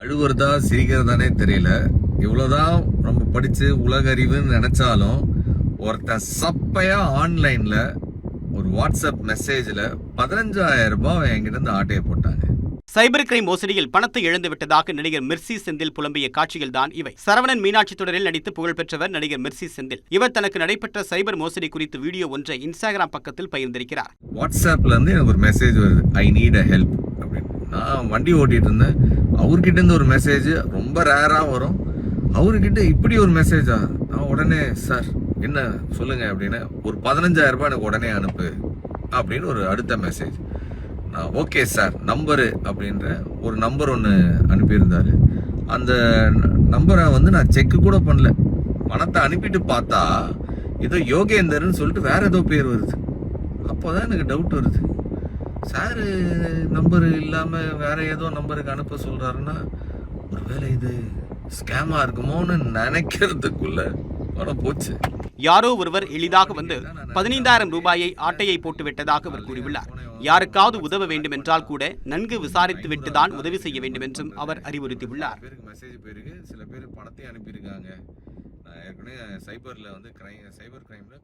அழுவுறதா சிரிக்கிறதானே தெரியல. இவ்வளவுதான் நம்ம படிச்சு உலக அறிவுன்னு நினைச்சாலும் ஒருத்தன் சப்பையா ஆன்லைன்ல ஒரு வாட்ஸ்அப் மெசேஜ்ல 15,000 ரூபாய் என்கிட்ட இருந்து ஆட்டையை போட்டாங்க. சைபர் கிரைம் மோசடியில் பணத்தை இழந்து விட்டதாக நடிகர் மிர்சி செந்தில் புலம்பிய காட்சிகள் தான் இவை. சரவணன் மீனாட்சி தொடரில் நடித்து புகழ்பெற்றவர் நடிகர் மிர்சி செந்தில். இவர் தனக்கு நடைபெற்ற சைபர் மோசடி குறித்து வீடியோ ஒன்றை இன்ஸ்டாகிராம் பக்கத்தில் பகிர்ந்திருக்கிறார். வாட்ஸ்அப்ல இருந்து எனக்கு ஒரு மெசேஜ் வருது, ஐ நீட் அ ஹெல்ப் அப்படின்னு. நான் வண்டி ஓட்டிட்டு இருந்தேன். அவர்கிட்ட இருந்து ஒரு மெசேஜ் ரொம்ப ரேரா வரும். அவர்கிட்ட இப்படி ஒரு மெசேஜா? நான் உடனே சார் என்ன சொல்லுங்க அப்படின்னு, ஒரு 15,000 ரூபாய் எனக்கு உடனே அனுப்பு அப்படின்னு ஒரு அடுத்த மெசேஜ். நான் ஓகே சார் நம்பரு அப்படின்ற ஒரு நம்பர் ஒன்று அனுப்பியிருந்தாரு. அந்த நம்பரை நான் செக்கு கூட பண்ணல. பணத்தை அனுப்பிட்டு பார்த்தா ஏதோ யோகேந்தர்னு சொல்லிட்டு வேற ஏதோ பேர் வருது. அப்போதான் எனக்கு டவுட் வருது, சார் நம்பர் இல்லாமல் வேற ஏதோ நம்பருக்கு அனுப்ப சொல்றாருன்னா ஒருவேளை இது ஸ்கேமா இருக்குமோன்னு நினைக்கிறதுக்குள்ள பணம் போச்சு. யாரோ ஒருவர் எளிதாக வந்து 15,000 ரூபாயை ஆட்டையை போட்டு விட்டதாக அவர் கூறியுள்ளார். யாருக்காவது உதவ வேண்டும் என்றால் கூட நன்கு விசாரித்து விட்டுதான் உதவி செய்ய வேண்டும் என்றும் அவர் அறிவுறுத்தியுள்ளார். மெசேஜ் போயிருக்கு, சில பேர் பணத்தை அனுப்பியிருக்காங்க. நான் ஏற்கனவே சைபர் கிரைம்ல